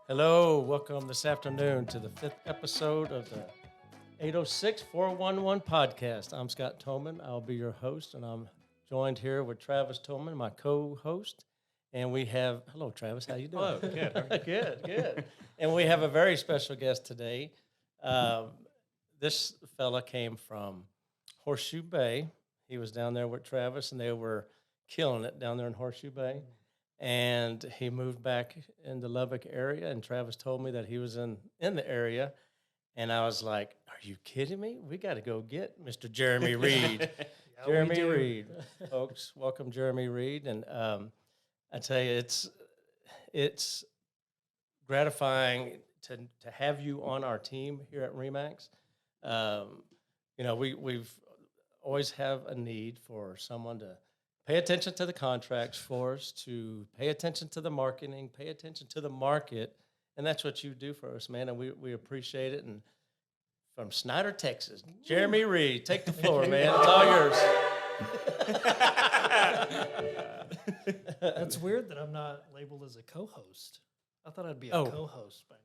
Hello, welcome this afternoon to the fifth episode of the 806-411 podcast. I'm Scott Tolman. I'll be your host, and I'm joined here with Travis Tolman, my co-host. And we have, hello, Travis, how you doing? Hello, good. How are you? Good. And we have a very special guest today. This fella came from Horseshoe Bay. He was down there with Travis, and they were killing it down there in Horseshoe Bay. And he moved back in the Lubbock area, and Travis told me that he was in the area. And I was like, are you kidding me? We got to go get Mr. Jeremy Reed. Jeremy Reed. Folks, welcome Jeremy Reed. And I tell you, it's gratifying to have you on our team here at Remax. We've always have a need for someone to pay attention to the contracts for us, to pay attention to the marketing, pay attention to the market, and that's what you do for us, man, and we appreciate it. And from Snyder, Texas, Jeremy Reed, take the floor, man. It's all yours. That's weird that I'm not labeled as a co-host. I thought I'd be a co-host by now.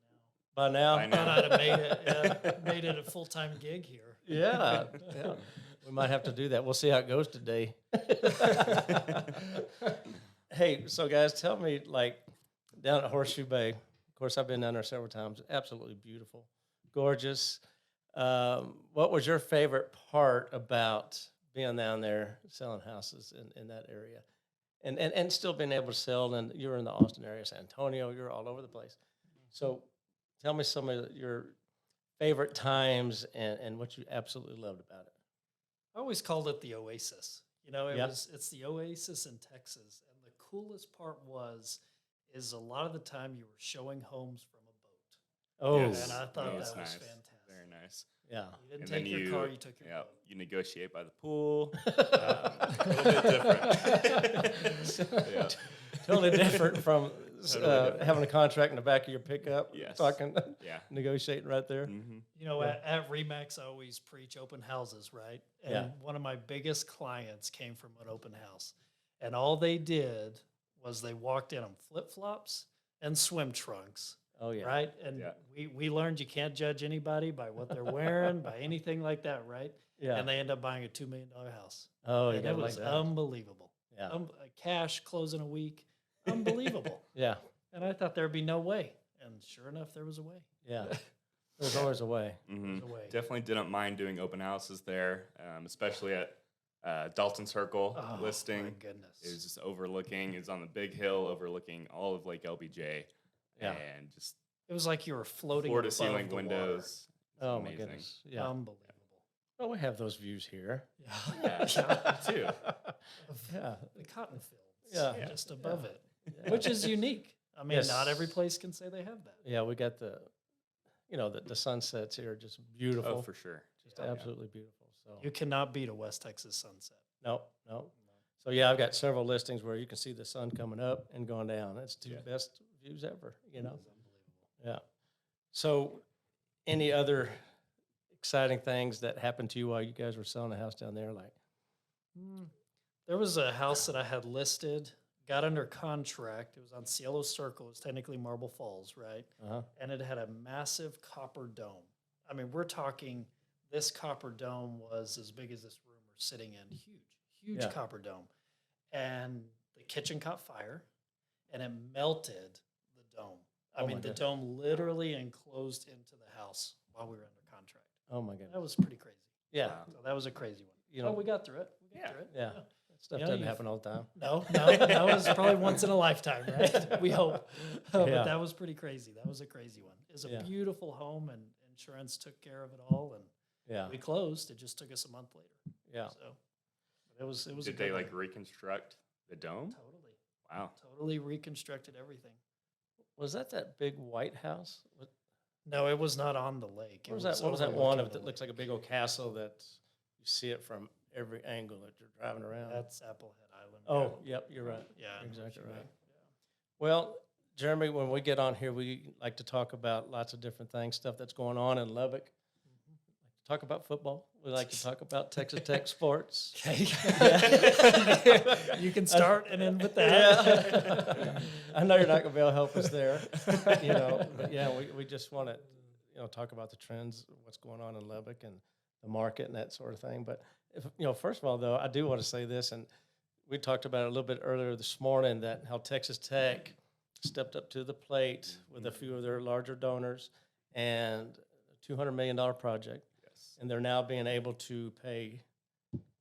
By now? I thought I'd have made it a full-time gig here. Yeah. We might have to do that. We'll see how it goes today. Hey, so guys, tell me, like, down at Horseshoe Bay, of course, I've been down there several times. Absolutely beautiful, gorgeous. What was your favorite part about being down there selling houses in that area? And still being able to sell, and you're in the Austin area, San Antonio, you're all over the place. So tell me some of your favorite times and what you absolutely loved about it. I always called it the Oasis. You know, Yep. it's the Oasis in Texas. And the coolest part is a lot of the time you were showing homes from a boat. Oh, And I thought that was nice. fantastic. Very nice. yeah. You didn't And take then your car, you took your boat. You negotiate by the pool. A little bit different. Yeah. Totally different from Totally different. having a contract in the back of your pickup. Yes. Talking, Yeah. negotiating right there. Mm-hmm. You know, at Remax, I always preach open houses, right? And Yeah. one of my biggest clients came from an open house. And all they did was they walked in on flip-flops and swim trunks, Oh yeah. right? And Yeah. we learned you can't judge anybody by what they're wearing, by anything like that, right? Yeah. And they end up buying a $2 million house. Oh, you And got it like was that. unbelievable. Yeah. Cash closing a week, unbelievable. Yeah. And I thought there'd be no way. And sure enough, there was a way. Yeah. There's always a way. Mm-hmm. There's a way. Definitely didn't mind doing open houses there, especially at Dalton Circle Oh, listing. my goodness. It was just overlooking. It was on the big hill overlooking all of Lake LBJ. Yeah. And just It was like you were floating floor to above ceiling the windows. It's Oh my amazing. goodness. Yeah. Unbelievable. Well, we have those views here. Yeah. Yeah, too. Yeah. The cotton fields. Yeah. Just above Yeah. it, which is unique. I mean, Yes. not every place can say they have that. Yeah, we got the sunsets here, are just beautiful. Oh, for sure. Just Yeah. absolutely beautiful. So You cannot beat a West Texas sunset. no. So yeah, I've got several listings where you can see the sun coming up and going down. It's the Yeah. best views ever, It's unbelievable. Yeah. So any other exciting things that happened to you while you guys were selling a house down there? Like, There was a house that I had listed, got under contract. It was on Cielo Circle. It was technically Marble Falls, right? And it had a massive copper dome. I mean, we're talking this copper dome was as big as this room we're sitting in. Huge Yeah. copper dome. And the kitchen caught fire and it melted the dome. I Oh mean, my the goodness. dome literally enclosed into the house while we were under contract. oh my That goodness. was pretty crazy. Yeah. Wow. So that was a crazy one. You know- we got through it. We got Yeah. through it. Yeah. That stuff You know, doesn't you've- happen all the time. No, that was probably once in a lifetime, right? We hope. But Yeah. that was pretty crazy. That was a crazy one. It was a Yeah. beautiful home, and insurance took care of it all, and Yeah. we closed. It just took us a month later. Yeah. So but it was. It was. a Did they good like one. reconstruct the dome? Totally, Wow. totally reconstructed everything. Was that big white house? No, it was not on the lake. What was that one overlooking of the that looks like a lake. big old castle that you see it from every angle that you're driving around? That's Applehead Island. Oh, yep, you're right. yeah, You're exactly Horseshoe right. Bay. Well, Jeremy, when we get on here, we like to talk about lots of different things, stuff that's going on in Lubbock. Mhm. Talk about football. We like to talk about Texas Tech sports. Okay. You can start and end with that. Yeah. I know you're not going to be able to help us there, but yeah, we just want to, talk about the trends, what's going on in Lubbock and the market and that sort of thing. But, first of all, though, I do want to say this, and we talked about it a little bit earlier this morning, that how Texas Tech stepped up to the plate with a few of their larger donors and a $200 million project. Yes. And they're now being able to pay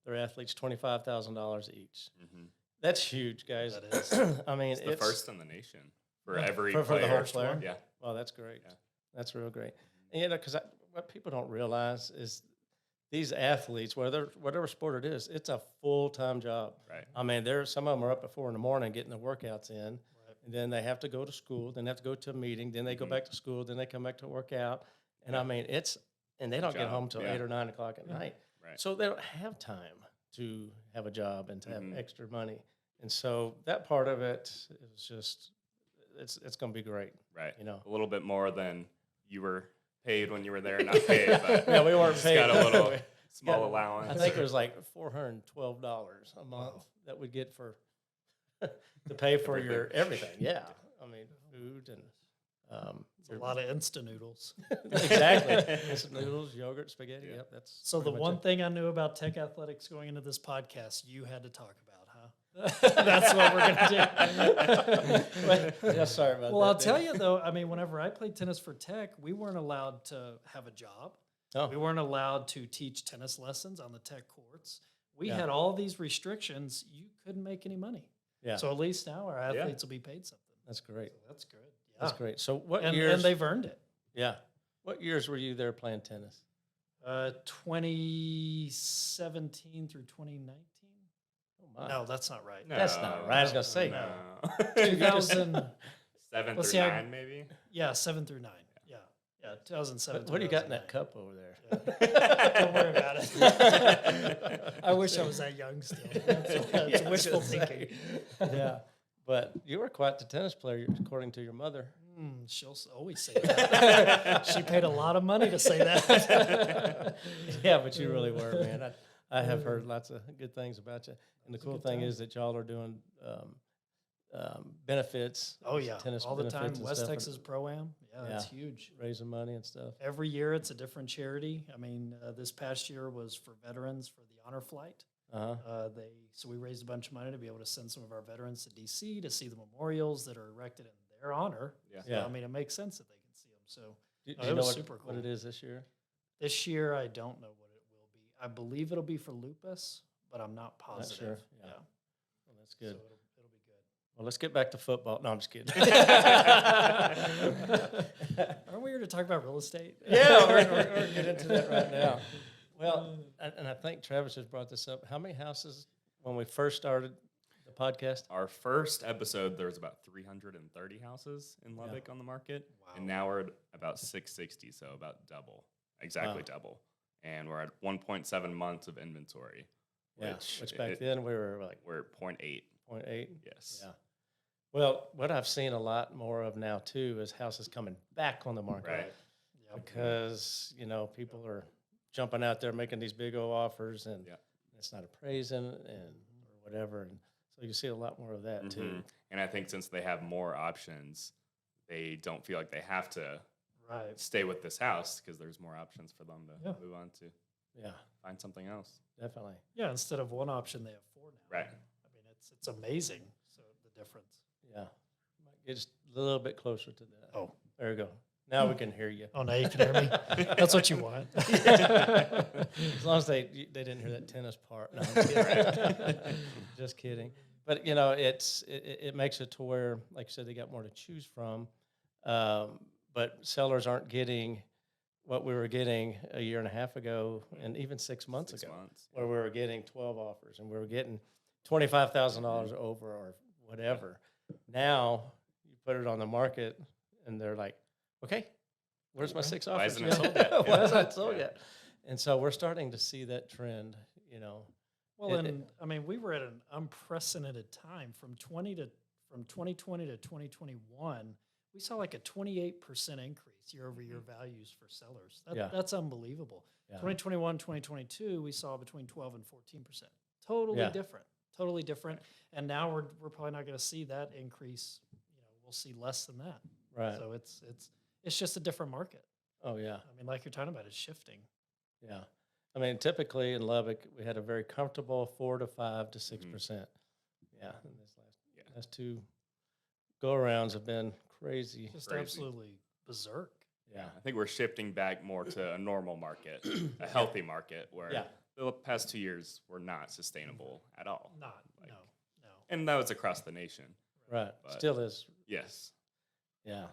their athletes $25,000 each. Mm-hmm. That's huge, guys. That is. I mean, It's the first in the nation for every for player. the whole player. Yeah. Well, that's great. Yeah. That's real great. And because what people don't realize is these athletes, whatever sport it is, it's a full-time job. Right. I mean, some of them are up at 4 a.m. getting the workouts in, and then they have to go to school, then they have to go to a meeting, then they go back to school, then they come back to work out, and I mean, and they don't get home till 8 or 9 o'clock at night. Right. So they don't have time to have a job and to have extra money. And so that part of it is just, it's going to be great. Right. A little bit more than you were paid when you were there, not paid. But Yeah, we weren't just paid. got a little small Yeah, allowance. I think it was like $412 a month that we get to pay for your everything. Yeah. I mean, food and It's a lot of instant noodles. exactly. Instant noodles, yogurt, spaghetti. Yeah. Yep, that's So the pretty much one it. thing I knew about Tech Athletics going into this podcast, you had to talk about, huh? That's what we're going to do. Yeah, sorry about that. Well, I'll tell you though, I mean, whenever I played tennis for Tech, we weren't allowed to have a job. Oh. We weren't allowed to teach tennis lessons on the Tech courts. We Yeah. had all these restrictions. You couldn't make any money. Yeah, So at least now our athletes will be paid something. that's great. So that's good. Yeah. That's great. So what And years? they've earned it. Yeah. What years were you there playing tennis? 2017 through 2019. Oh my. No, that's not right. No. That's not right. I was gonna say. No. 2000. 7 Let's through see, 9, maybe. Yeah, 7 through 9. Yeah, 2007. What do you got in that cup over there? Don't worry about it. I wish I was that young still. That's wishful thinking. Yeah, but you were quite the tennis player, according to your mother. She'll always say that. She paid a lot of money to say that. Yeah, but you really were, man. I have heard lots of good things about you. And the cool thing is that y'all are doing benefits. Oh yeah, tennis all the time. benefits and West stuff, Texas Pro-Am. Yeah, that's huge. raising money and stuff. Every year it's a different charity. I mean, this past year was for veterans for the honor flight. So we raised a bunch of money to be able to send some of our veterans to DC to see the memorials that are erected in their honor. Yeah. So, Yeah. I mean, it makes sense that they can see them. So Do it you know was what, super what cool. it is this year? this year, I don't know what it will be. I believe it'll be for lupus, but I'm not positive. sure. Yeah. Yeah. Well, that's So good. it'll be good. Well, let's get back to football. No, I'm just kidding. Aren't we here to talk about real estate? Yeah, we're going to get into that right now. Well, and I think Travis has brought this up. How many houses, when we first started the podcast? Our first episode, there was about 330 houses in Lubbock on the market. Wow. And now we're at about 660, so about double, exactly double. And we're at 1.7 months of inventory. Yeah, which back then we were like We're at 0.8. 0.8. Yes. Yeah. Well, what I've seen a lot more of now, too, is houses coming back on the market. Right. Yep. Because, people are jumping out there making these big old offers and Yeah. it's not appraising and or whatever. And so you see a lot more of that, too. Mhm. And I think since they have more options, they don't feel like they have to Right. stay with this house because there's more options for them to Yeah. move on to Yeah, find something else. definitely. Yeah, instead of one option, they have 4 now. Right. I mean, it's amazing. So the difference. Yeah. Might get just a little bit closer to that. Oh. There you go. Now we can hear you. Oh, now you can hear me. That's what you want. As long as they didn't hear that tennis part. No, I'm kidding. Just kidding. But it makes it to where, like I said, they got more to choose from. But sellers aren't getting what we were getting a year and a half ago, and even 6 months 6 ago, months. where we were getting 12 offers and we were getting $25,000 over or whatever. Now you put it on the market, and they're like, "Okay, where's my 6 Why offers? isn't it sold yet?" Why isn't it sold Yeah. yet?" And so we're starting to see that trend. Well, It- and I mean, we were at an unprecedented time from 2020 to 2021. we saw like a 28% increase year over year values for sellers. Yeah. That's unbelievable. Yeah. 2021, 2022, we saw between 12 and 14%. Totally Yeah. different. Totally different. And now we're probably not going to see that increase. We'll see less than that. Right. So it's just a different market. Oh, yeah. I mean, like you're talking about, it's shifting. Yeah. I mean, typically in Lubbock, we had a very comfortable 4 to 5 to 6%. Yeah. And this last two go-arounds have been crazy. Just Crazy. absolutely berserk. Yeah. I think we're shifting back more to a normal market, a healthy market where the past 2 years were not sustainable at all. No. And that was across the nation. Right. But Still is. Yes. Yeah.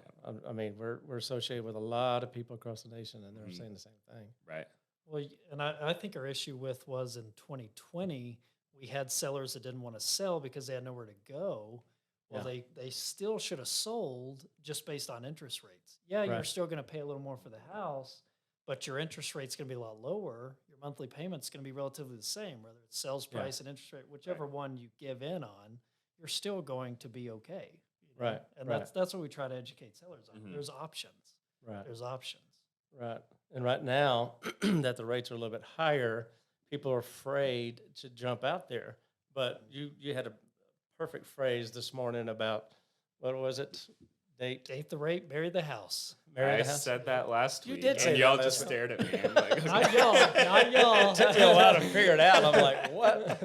I mean, we're associated with a lot of people across the nation, and they're saying the same thing. Right. Well, and I think our issue was in 2020, we had sellers that didn't want to sell because they had nowhere to go. Well, they still should have sold just based on interest rates. Yeah, you're still going to pay a little more for the house, but your interest rate's going to be a lot lower. Your monthly payment's going to be relatively the same, whether it's sales price and interest rate, whichever one you give in on, you're still going to be okay. You know? Right. And right. that's what we try to educate sellers on. There's options. Right. There's options. Right. And right now that the rates are a little bit higher, people are afraid to jump out there. But you had a perfect phrase this morning about, what was it? Date the rate, marry the house. I said that last You week. did say and y'all that just last stared at me. I'm like, Not y'all. Not y'all. It took me a while to figure it out. I'm like, what?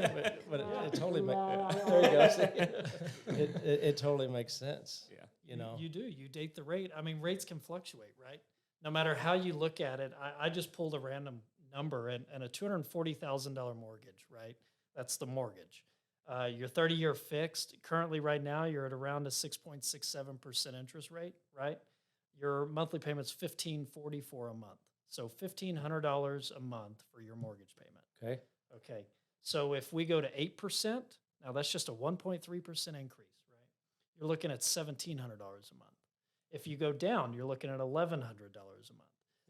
But it totally makes there you go. See? It totally makes sense. Yeah. You know. You do. You date the rate. I mean, rates can fluctuate, right? No matter how you look at it. I just pulled a random number and a $240,000 mortgage, right? That's the mortgage. Your 30-year fixed, currently right now, you're at around a 6.67% interest rate, right? Your monthly payment's $1,544 a month. So $1,500 a month for your mortgage payment. Okay. So if we go to 8%, now that's just a 1.3% increase, right? You're looking at $1,700 a month. If you go down, you're looking at $1,100 a month.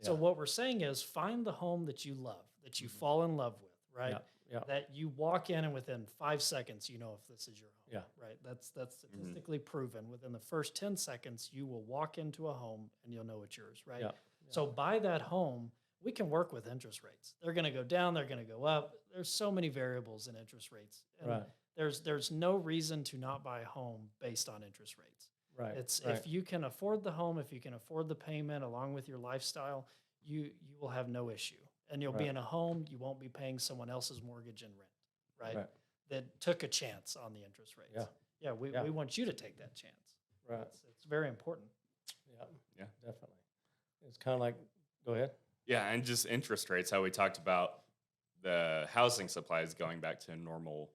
So what we're saying is find the home that you love, that you fall in love with, right? That you walk in and within 5 seconds, you know if this is your home, right? That's statistically proven. Within the first 10 seconds, you will walk into a home and you'll know it's yours, right? So buy that home. We can work with interest rates. They're going to go down. They're going to go up. There's so many variables in interest rates. And there's no reason to not buy a home based on interest rates. If you can afford the home, if you can afford the payment along with your lifestyle, you will have no issue. And you'll be in a home, you won't be paying someone else's mortgage and rent, right? That took a chance on the interest rates. We want you to take that chance. It's very important. Yeah, definitely. It's kind of like, go ahead. Yeah, and just interest rates, how we talked about the housing supplies going back to a normal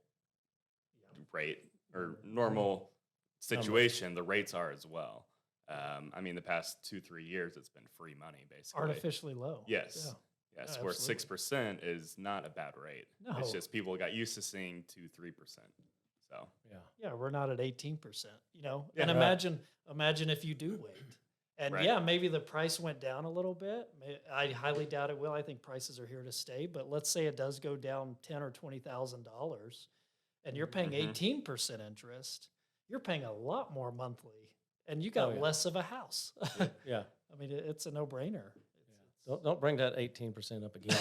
rate or normal situation, the rates are as well. I mean, the past 2-3 years, it's been free money, basically. Artificially low. Yes. Yes, where 6% is not a bad rate. No. It's just people got used to seeing 2-3%. So yeah, we're not at 18%. You know, and imagine if you do wait, and maybe the price went down a little bit. I highly doubt it will. I think prices are here to stay. But let's say it does go down $10,000 or $20,000, and you're paying 18% interest. You're paying a lot more monthly, and you got less of a house. I mean, it's a no-brainer. Don't bring that 18% up again.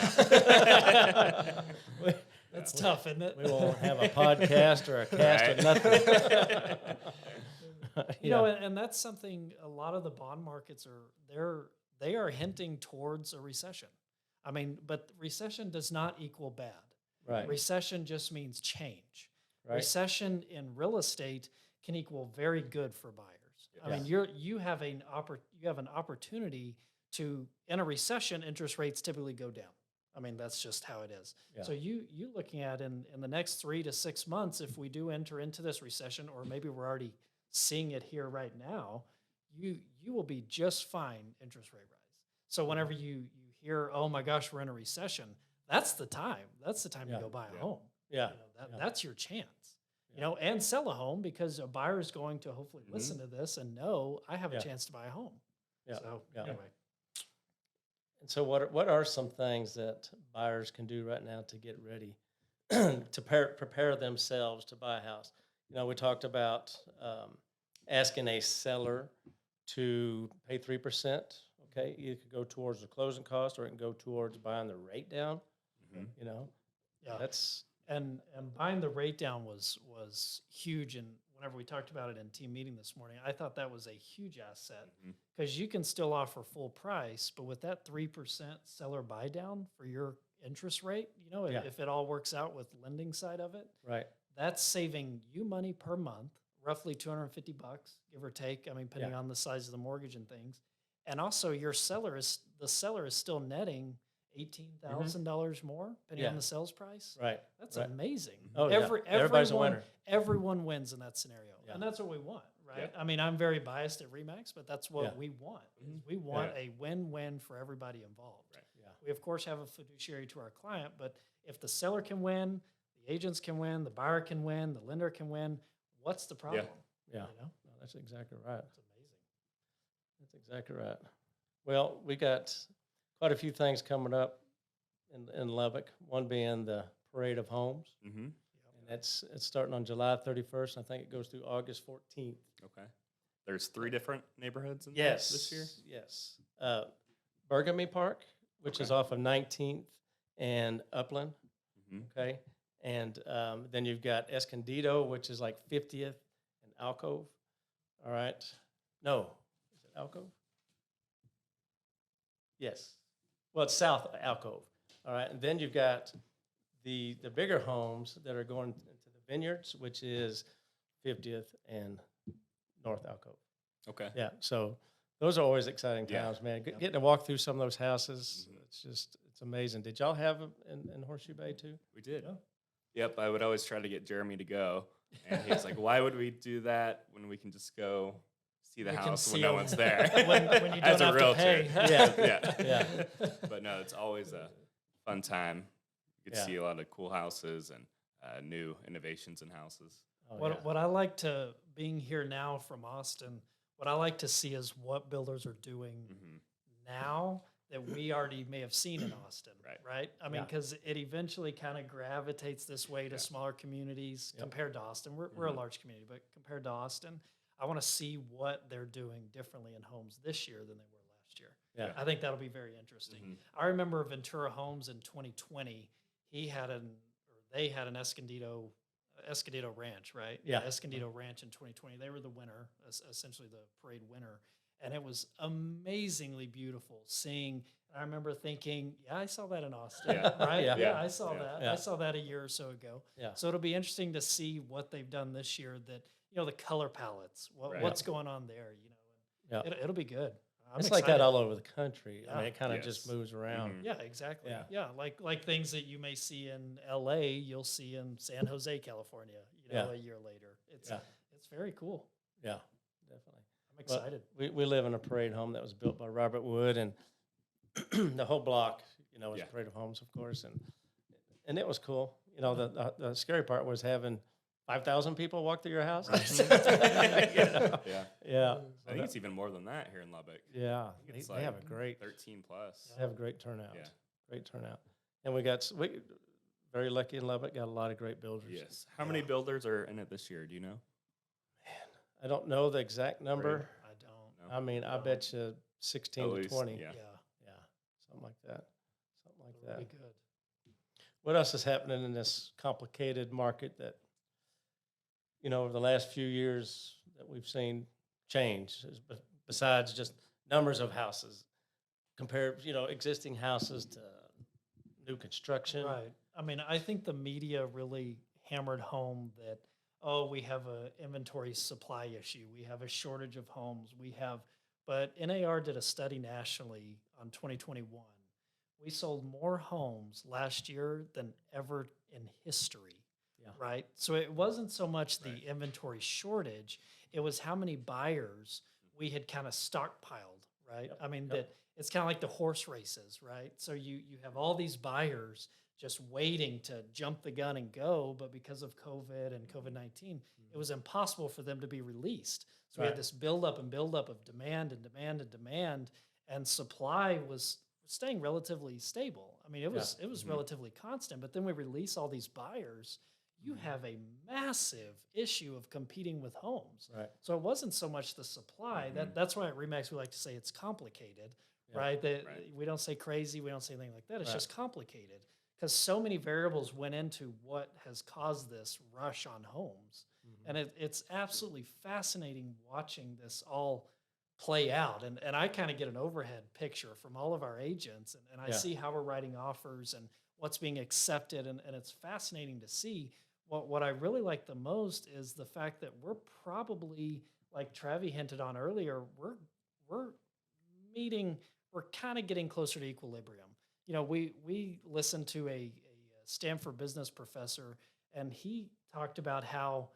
That's tough, isn't it? We won't have a podcast or a cast or nothing. You know, and that's something a lot of the bond markets they are hinting towards a recession. I mean, but recession does not equal bad. Right. Recession just means change. Right. Recession in real estate can equal very good for buyers. I mean, you have an opportunity to, in a recession, interest rates typically go down. I mean, that's just how it is. So you looking at in the next 3 to 6 months, if we do enter into this recession, or maybe we're already seeing it here right now, you will be just fine interest rate rise. So whenever you hear, oh my gosh, we're in a recession, that's the time. That's the time to go buy a home. You know, that's your chance. You know, and sell a home, because a buyer is going to hopefully listen to this and know I have a chance to buy a home. So anyway. And so what are some things that buyers can do right now to get ready to prepare themselves to buy a house? You know, we talked about asking a seller to pay 3%. Okay, it could go towards the closing cost, or it can go towards buying the rate down. Mhm. You know, Yeah. that's And buying the rate down was huge. And whenever we talked about it in team meeting this morning, I thought that was a huge asset Mhm. because you can still offer full price, but with that 3% seller buy down for your interest rate, you know, Yeah. if it all works out with lending side of it, right. that's saving you money per month, roughly $250, give or take. I mean, depending Yeah. on the size of the mortgage and things. And also the seller is still netting $18,000 more, depending on Yeah. the sales price. Right. That's right. amazing. Oh, yeah. Everybody's a winner. Everyone wins in that scenario. Yeah. And that's what we want, right? Yeah. I mean, I'm very biased at Remax, but that's what Yeah. we want. Mhm. We want a win-win for everybody involved. Right. Yeah. We of course have a fiduciary to our client, but if the seller can win, the agents can win, the buyer can win, the lender can win, what's the problem? Yeah. You know? No, that's exactly right. It's amazing. That's exactly right. Well, we got quite a few things coming up in Lubbock. One being the Parade of Homes, Mm-hmm. and it's starting on July 31st. I think it goes through August 14th. Okay. There's 3 different neighborhoods in Yes, this year. Yes. Bergamy Park, which is Okay. off of 19th and Upland. Mm-hmm. Okay, and then you've got Escondido, which is like 50th and Alcove. All right. No, is it Alcove? Yes. Well, it's South Alcove. All right, and then you've got the bigger homes that are going into the Vineyards, which is 50th and North Alcove. Okay. Yeah, so those are always exciting Yeah. times, man. Getting to walk through some of those houses, Mhm. it's amazing. Did y'all have them in Horseshoe Bay too? We did. Yeah. Yep. I would always try to get Jeremy to go, and he was like, "Why would we do that when we can just go see the We can house see when no 'em one's there?" when you As don't a have to realtor. pay. Yeah. Yeah. Yeah. But no, it's always a fun time. You get to Yeah. see a lot of cool houses and new innovations in houses. Oh, What yeah. what I like to being here now from Austin, what I like to see is what builders are doing Mm-hmm. now that we already may have seen in Austin, Right. right? I mean, Yeah. because it eventually kind of gravitates this way to Yeah. smaller communities Yep. compared to Austin. We're a Mhm. large community, but compared to Austin, I want to see what they're doing differently in homes this year than they were last year. Yeah. I think that'll be very interesting. Mhm. I remember Ventura Homes in 2020. They had an Escondido Ranch, right? Yeah. Escondido Ranch in 2020. They were the winner, essentially the parade winner. And it was amazingly beautiful seeing. I remember thinking, yeah, I saw that in Austin, Yeah. right? Yeah. Yeah, I saw Yeah. that. Yeah. I saw that a year or so ago. Yeah. So it'll be interesting to see what they've done this year. That the color palettes, Right. what's going on there. Yeah. It'll be good. I'm It's like that excited. all over the country. I Yeah. mean, it kind of Yes. just moves around. Mhm. Yeah, exactly. Yeah. Yeah, like things that you may see in LA, you'll see in San Jose, California, Yeah. a year later. It's Yeah. it's very cool. Yeah, definitely. I'm Well, excited. we live in a parade home that was built by Robert Wood, and the whole block, is Yeah. a parade of homes, of course, and it was cool. The scary part was having 5,000 people walk through your house. Yeah. Yeah. Yeah. I think it's even more than that here in Lubbock. Yeah, think they, it's they have a like great 13 plus. they have a great turnout. Yeah. Great turnout, and we very lucky in Lubbock. Got a lot of great builders. Yes. How many builders are in it this year? Do you know? I don't know the exact number. I don't. No. I mean, I No. bet you 16 At to least, 20. yeah. Yeah, something like that. Something like It'll that. be good. What else is happening in this complicated market that, over the last few years that we've seen change, besides just numbers of houses, compared, existing houses to new construction? Right. I mean, I think the media really hammered home that, we have a inventory supply issue. We have a shortage of homes. But NAR did a study nationally on 2021. We sold more homes last year than ever in history. Yeah. Right. So it wasn't so much the Right. inventory shortage, it was how many buyers we had kind of stockpiled. Right. Yep, I mean, yep. that it's kind of like the horse races, right? So you have all these buyers just waiting to jump the gun and go, but because of COVID and COVID-19, it was impossible for them to be released. So we Right. had this buildup and buildup of demand and demand and demand, and supply was staying relatively stable. I mean, it was Mhm. relatively constant, but then we release all these buyers. you have a massive issue of competing with homes. Right. So it wasn't so much the supply. That's why at Remax we like to say it's complicated, right? That we don't say crazy, we don't say anything like that. It's just complicated because so many variables went into what has caused this rush on homes. And it's absolutely fascinating watching this all play out. And I kind of get an overhead picture from all of our agents, and I see how we're writing offers and what's being accepted. And it's fascinating to see. What I really like the most is the fact that we're probably, like Travi hinted on earlier, we're kind of getting closer to equilibrium. You know, we listened to a Stanford business professor, and he talked about how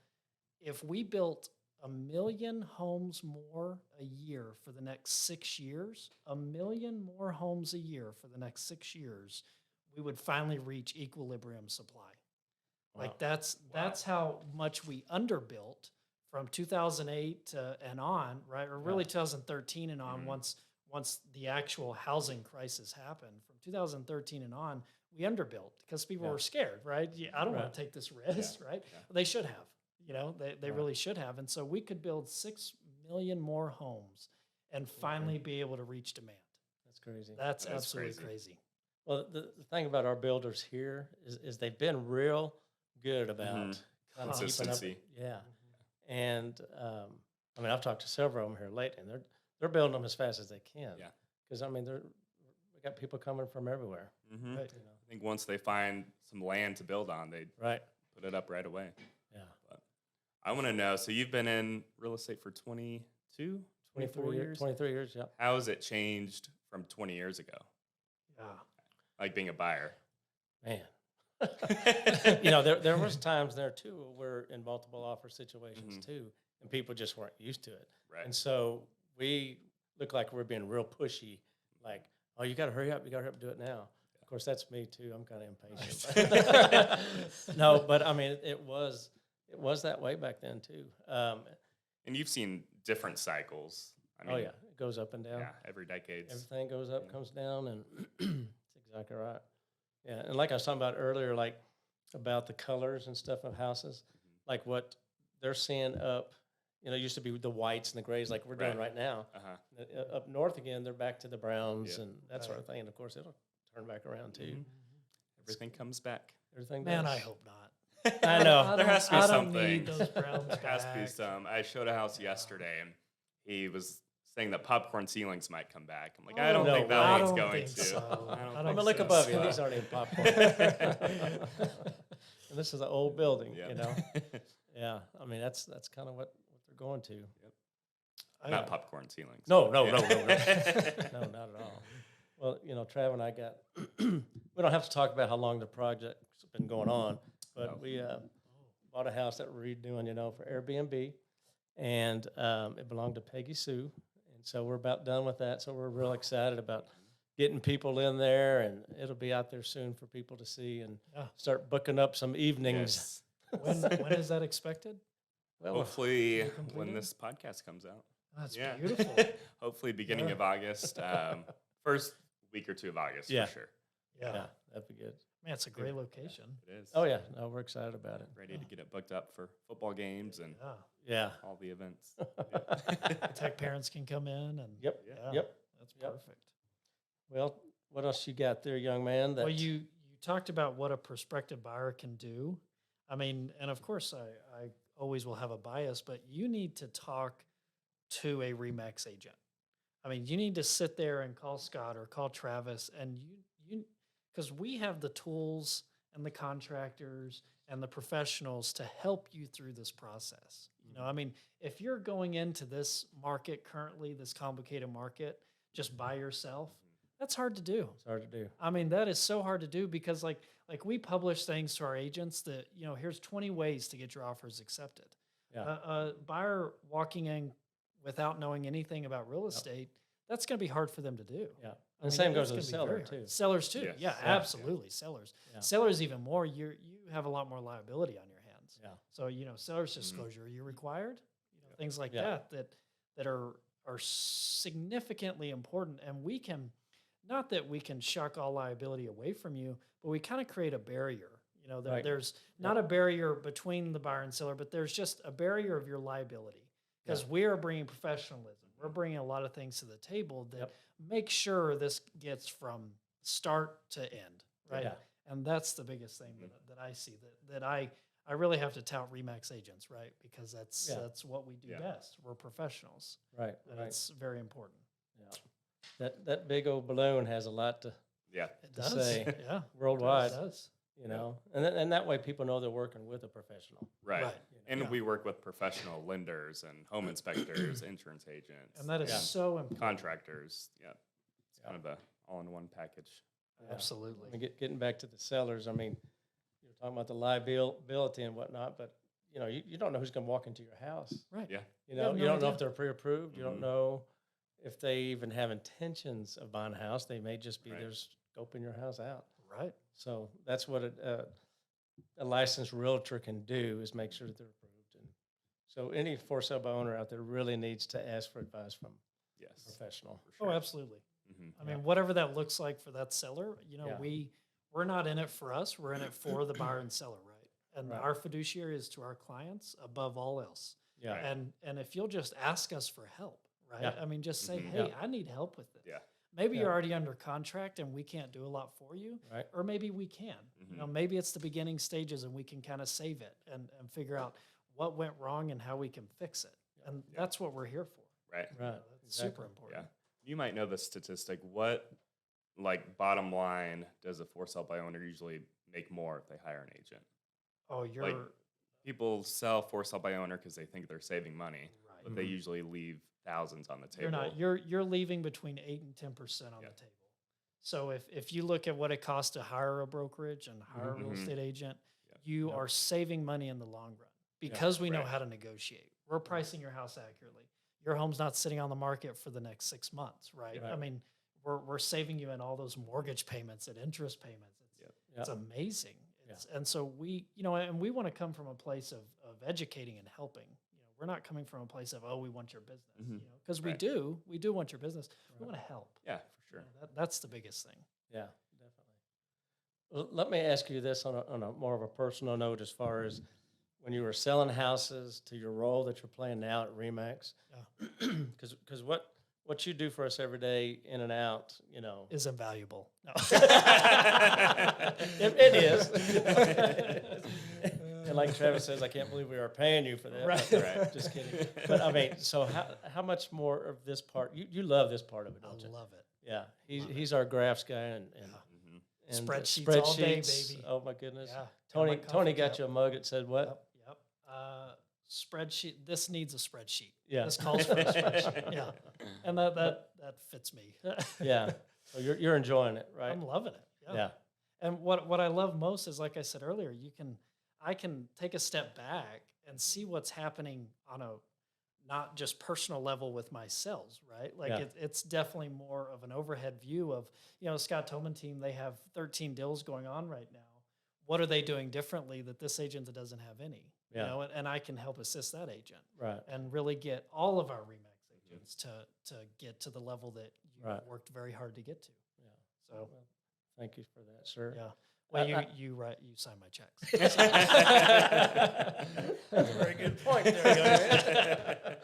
if we built 1 million homes more a year for the next 6 years, 1 million more homes a year for the next 6 years, we would finally reach equilibrium supply. Like that's how much we underbuilt from 2008 and on, right? Or really 2013 and on. Once the actual housing crisis happened, from 2013 and on, we underbuilt because people were scared, right? I don't want to take this risk, right? They should have. You know, they really should have. And so we could build 6 million more homes and finally be able to reach demand. That's crazy. That's absolutely crazy. Well, the thing about our builders here is they've been real good about consistency. And I mean, I've talked to several of them here lately, and they're building them as fast as they can. Yeah. Because I mean, we got people coming from everywhere. Right. You know, I think once they find some land to build on, they put it up right away. Yeah. But I want to know, so you've been in real estate for 24 years? 23 years, yeah. How has it changed from 20 years ago? Yeah. Like being a buyer? Man. You know, there was times there, too, where in multiple offer situations, too, and people just weren't used to it. Right. And so we look like we're being real pushy, like, oh, you got to hurry up, do it now. Of course, that's me, too. I'm kind of impatient. No, but, I mean, it was that way back then, too. And you've seen different cycles. I mean, it goes up and down. Yeah, every decade. Everything goes up, comes down, and that's exactly right. Yeah, and like I was talking about earlier, like about the colors and stuff of houses, like what they're seeing up, you know, used to be the whites and the grays like we're doing right now. Up north again, they're back to the browns and that sort of thing. And, of course, it'll turn back around, too. Everything comes back. Everything Man, does. I hope not. I know. There has to be I something. don't need those browns There has to be back. some. I showed a house yesterday, and he was saying that popcorn ceilings might come back. I'm like, I don't think that one's going to. So. I'm going to look above you. These aren't even popcorn. And this is an old building, you know. Yeah, I mean, that's kind of what they're going to. Not popcorn ceilings. No. No, not at all. Well, you know, Trav and I got, we don't have to talk about how long the project's been going on, but we bought a house that we're redoing, you know, for Airbnb, and it belonged to Peggy Sue, and so we're about done with that, so we're real excited about getting people in there, and it'll be out there soon for people to see and start booking up some evenings. Yes. When is that expected? Well, hopefully when this podcast comes out. That's beautiful. Hopefully beginning of August. First week or two of August for sure. Yeah, that'd be good. Man, it's a great location. It is. Oh, yeah. No, we're excited about it. Ready to get it booked up for football games and all the events. Tech parents can come in and Yep. That's perfect. Well, what else you got there, young man? Well, you talked about what a prospective buyer can do. I mean, and of course I always will have a bias, but you need to talk to a Remax agent. I mean, you need to sit there and call Scott or call Travis, and you because we have the tools and the contractors and the professionals to help you through this process. You know, I mean, if you're going into this market currently, this complicated market, just by yourself, that's hard to do. It's hard to do. I mean, that is so hard to do because like we publish things to our agents that, you know, here's 20 ways to get your offers accepted. Yeah. A buyer walking in without knowing anything about real estate, that's going to be hard for them to do. Yeah. I And mean, same goes it's with the gonna be seller, very too. hard. Sellers too. Yes. Yeah, Yeah. absolutely. Sellers. Yeah. Sellers even more. You have a lot more liability on your hands. Yeah. So, you know, seller's disclosure, are you required? You know, things like that are significantly important, and we can, not that we can shuck all liability away from you, but we kind of create a barrier. You know, Right. there's not a barrier between the buyer and seller, but there's just a barrier of your liability because we are bringing professionalism. We're bringing a lot of things to the table that make sure this gets from start to end, right? Yeah. And that's the biggest thing that I see that I really have to tout Remax agents, right? Because that's what we do best. We're professionals, Right. and Right. it's very important. Yeah. That big old balloon has a lot to Yeah. It To does, say yeah, worldwide. It does. you know, and that way people know they're working with a professional. Right. Right. And we work with professional lenders and home inspectors, insurance agents, And that is so important. contractors. Yeah. It's kind of a all-in-one package. Yeah. Absolutely. I mean, getting back to the sellers, I mean, you're talking about the liability and whatnot, but you know, you don't know who's going to walk into your house. Right. Yeah. You You know, have you no don't know idea. if they're pre-approved. You don't Mhm. know if they even have intentions of buying a house. They may just be Right. there scoping your house out. Right. So that's what a licensed realtor can do, is make sure that they're approved. And so any for sale by owner out there really needs to ask for advice from a Yes. professional. For Oh, sure. absolutely. Mhm. I mean, whatever that looks like for that seller, you know, Yeah. we're not in it for us. We're in it for the buyer and seller, right? And Right. our fiduciary is to our clients above all else. Yeah. Right. And if you'll just ask us for help, right? Yeah. I mean, just say, Mhm. hey, Yeah. I need help with this. Yeah. Maybe Yeah. you're already under contract and we can't do a lot for you, Right. or maybe we can. You know, Mhm. maybe it's the beginning stages and we can kind of save it and figure out what went wrong and how we can fix it. And Yeah. that's what we're here for. Right. You know, Right. that's super Exactly. important. Yeah. You might know the statistic. What, like, bottom line, does a for sale by owner usually make more if they hire an agent? Oh, you're Like, people sell for sale by owner because they think they're saving money, right. but they usually leave thousands on the table. You're not. You're leaving between 8 and 10% on Yeah. the table. So if you look at what it costs to hire a brokerage and hire a real Mhm. estate agent, Yeah. you Yeah. are saving money in the long run because we know Right. how to negotiate. We're pricing your house accurately. Your home's not sitting on the market for the next 6 months, right? Right. I mean, we're saving you in all those mortgage payments and interest payments. It's Yeah. amazing. And so we, you know, and we want to come from a place of educating and helping. You know, we're not coming from a place of, oh, we want your business, Mhm. you know, because Right. we do want your business. We Right. want to help. Yeah, for You sure. know, that's the biggest thing. Yeah, definitely. Well, let me ask you this on a more of a personal note, as far as when you were selling houses to your role that you're playing now at Remax. Yeah. Because what you do for us every day, in and out, you know, Is invaluable. No. it is. And like Travis says, I can't believe we are paying you for that. Right. But- Right. Just kidding. But I mean, so how much more of this part, you love this part of it, I don't you? love it. Yeah, he's our graphs guy and Mhm. and Spreadsheets all day, spreadsheets. baby. Oh my goodness. Yeah. Tony Got my coffee got cup. you a mug that said what? Yep. Spreadsheet. This needs a spreadsheet. Yeah. This calls for a spreadsheet. Yeah. And that fits me. Yeah. So you're enjoying it, right? I'm loving it. Yeah. Yeah. And what I love most is, like I said earlier, I can take a step back and see what's happening on a not just personal level with my sales, right? Like Yeah. it's definitely more of an overhead view of, you know, Scott Tolman team, they have 13 deals going on right now. What are they doing differently that this agent doesn't have any? Yeah. You know, and I can help assist that agent Right. and really get all of our Remax agents to get to the level that you've Right. worked very hard to get to. Yeah. So Well, thank you for that, sir. yeah. Well, I- you sign my checks. That's a very good point there.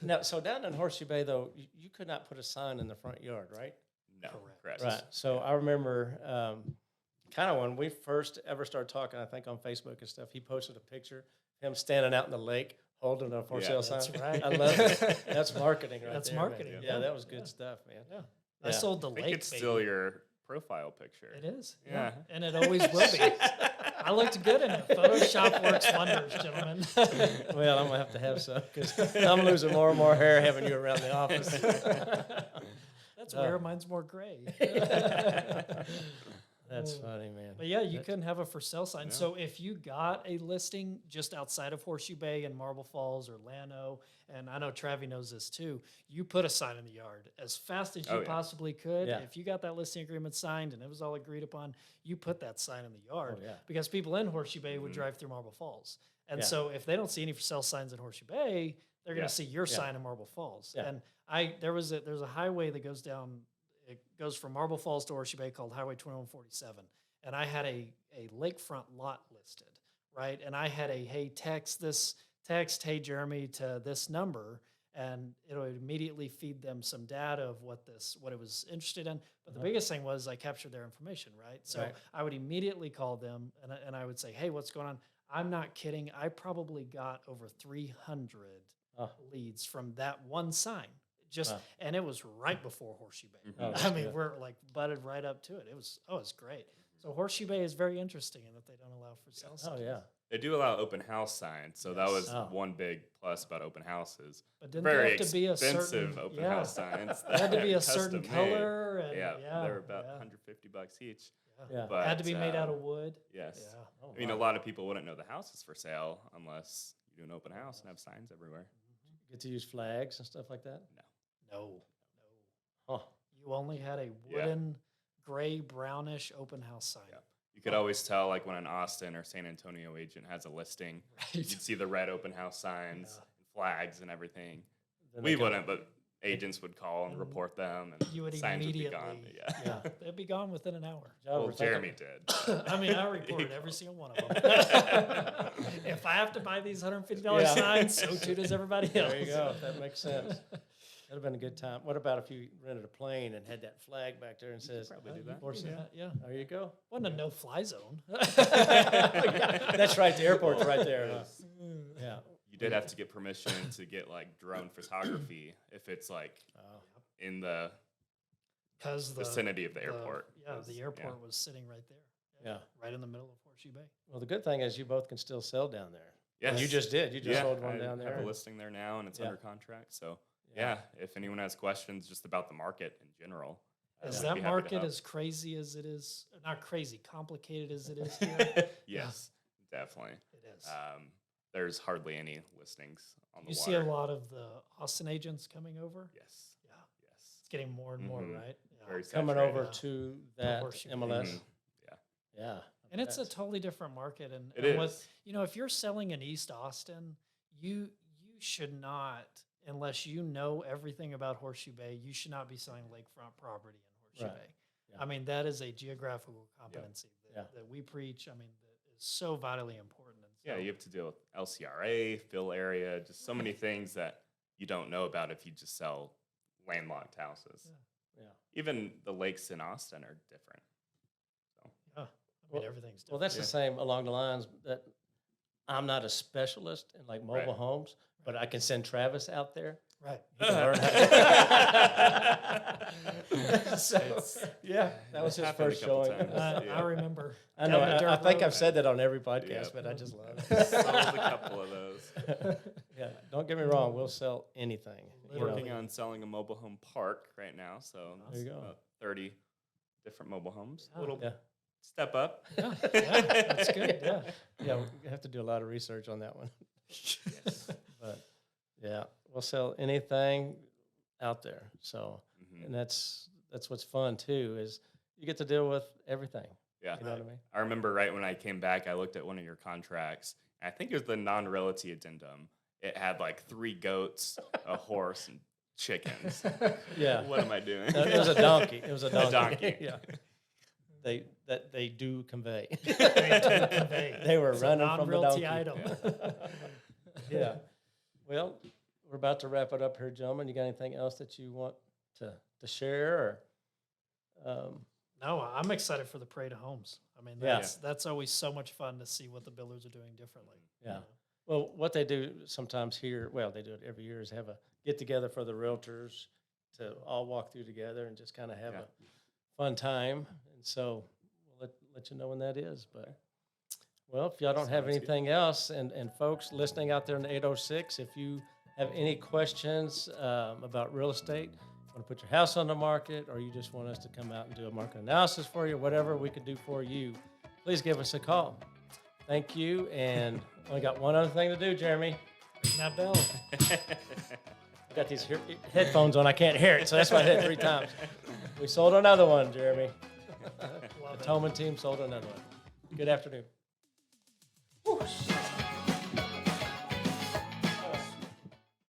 Now, so down in Horseshoe Bay, though, you could not put a sign in the front yard, right? No, Correct. correct. Right. So I remember kind of when we first ever started talking, I think on Facebook and stuff, he posted a picture of him standing out in the lake holding a for Yeah. sale sign. That's right. I love it. That's marketing right That's there, man. marketing, Yeah, yeah. that was good Yeah. stuff, man. Yeah. Yeah. I sold the I think lake. it's still baby. your profile picture. It is. Yeah. And it always will be. I looked good in it. Photoshop works wonders, gentlemen. Well, I'm going to have some because I'm losing more and more hair having you around the office. That's where mine's more gray. That's funny, man. But yeah, you That's- couldn't have a for sale sign. No. So if you got a listing just outside of Horseshoe Bay in Marble Falls or Llano, and I know Travi knows this too, you put a sign in the yard as fast as you Oh, yeah. possibly could. Yeah. If you got that listing agreement signed and it was all agreed upon, you put that sign in the yard Oh, yeah. because people in Horseshoe Bay would Mhm. drive through Marble Falls. And Yeah. so if they don't see any for sale signs in Horseshoe Bay, they're going Yeah. to see your Yeah. sign in Marble Falls. Yeah. And there's a highway that goes down, it goes from Marble Falls to Horseshoe Bay called Highway 2147. and I had a lakefront lot listed, right? And I had hey, text, hey, Jeremy, to this number, and it would immediately feed them some data of what it was interested in. But the biggest thing was I captured their information, right? So Right. I would immediately call them, and I would say, hey, what's going on? I'm not kidding. I probably got over 300 Oh. leads from that one sign. Wow. And it was right before Horseshoe Bay. Oh, I that's mean, good. we're like butted right up to it. It's great. So Horseshoe Bay is very interesting in that they don't allow for sale Oh, signs. yeah. They do allow open house signs, so that was Oh. one big plus about open houses. But didn't Very they have to be a expensive certain open house signs. It had to be a that are certain custom-made. color. And Yeah, they're about $150 each. Yeah. But, had to be made out of wood. Yes. Yeah. Oh, I mean, a wow. lot of people wouldn't know the house is for sale unless you do an open house and have signs everywhere. Get to use flags and stuff like that? No. Oh, You only had a Yeah. wooden, gray, brownish open house sign. Yeah. You could always tell, like, when an Austin or San Antonio agent has a listing, Right. you'd see the red open house signs, Yeah. and flags, and everything. then We they come- wouldn't, but agents would call and And report them, and You would signs would be immediately. gone. Yeah. Yeah. They'd be gone within an hour. Joe, Well, we're thinking- Jeremy did. I mean, I reported every single one of them. If I have to buy these $150 Yeah. signs, so too does everybody else. There you go. That makes sense. That'd have been a good time. What about if you rented a plane and had that flag back there and says, probably do You that. can do that, yeah. there you go. Wasn't a no-fly zone. That's right. The airport's right there. huh? Yeah. You did have to get permission to get, like, drone photography if it's, like, Oh, in the Because the vicinity of the airport. the airport was sitting right there. Yeah. Right in the middle of Horseshoe Bay. well, the good thing is you both can still sell down there. Yes. And you just did. You just Yeah, sold one I down there. have a and- listing there now, and it's Yeah. under contract. So, yeah, if anyone has questions just about the market in general, Is I'd that be happy to market help. as crazy as it is? Not crazy, complicated as it is here? Yes, definitely. It is. There's hardly any listings on the You water. see a lot of the Austin agents coming over? Yes, Yeah. yes. It's getting more and more, Mhm. right? Yeah. Very Coming saturated. over to that Horseshoe Bay. MLS. Mhm. Yeah. And it's a That's- totally different market. And, It and is. if you're selling in East Austin, you should not, unless you know everything about Horseshoe Bay, you should not be selling lakefront property in Horseshoe Right. Bay. Yeah. I mean, that is a geographical competency Yeah. that we preach. I mean, that is so vitally important. And Yeah, so- you have to deal with LCRA, fill area, just so many things that you don't know about if you just sell landlocked houses. Yeah. Yeah. Even the lakes in Austin are different. So, yeah. I mean, Well- everything's different. Well, that's Yeah. the same along the lines that I'm not a specialist in like mobile Right. homes, but I can send Travis out there. right. He can learn how- So, yeah, that was his happened a first couple showing. times. I Yeah. remember. I know. down the I dirt think road. I've said that on every podcast, Yeah. but I just love it. sold a couple of those. Yeah, don't get me wrong. We'll sell anything. you know. Working on selling a mobile home park right now, so There you it's go. about 30 different mobile homes. Yeah. Little Yeah. step up. Yeah, that's good. Yeah. Yeah, we have to do a lot of research on that one. But yeah, we'll sell anything out there. So, Mhm. and that's what's fun too, is you get to deal with everything. Yeah. You know what I mean? I remember right when I came back, I looked at one of your contracts. I think it was the non-realty addendum. It had like 3 goats, a horse, and chickens. Yeah. What am I doing? It was a donkey. It was a donkey. donkey. Yeah. They do convey. convey. They were It's a running from the non-realty donkey. item. Yeah. Well, we're about to wrap it up here, gentlemen. You got anything else that you want to share or No, I'm excited for the parade of homes. I mean, Yeah. that's always so much fun to see what the builders are doing differently. you Yeah. know? Well, what they do sometimes here, well, they do it every year, is have a get together for the realtors to all walk through together and just kind of have Yeah. a fun time. And so we'll let you know when that is. But well, if y'all don't have Sounds good. anything else, and folks listening out there in the 806, if you have any questions about real estate, want to put your house on the market, or you just want us to come out and do a market analysis for you, whatever we can do for you, please give us a call. Thank you. And only got one other thing to do, Jeremy. Ring that bell. I got these headphones on. I can't hear it, so that's why I hit it 3 times. We sold another one, Jeremy. Love The it. Tolman team sold another one. Good afternoon.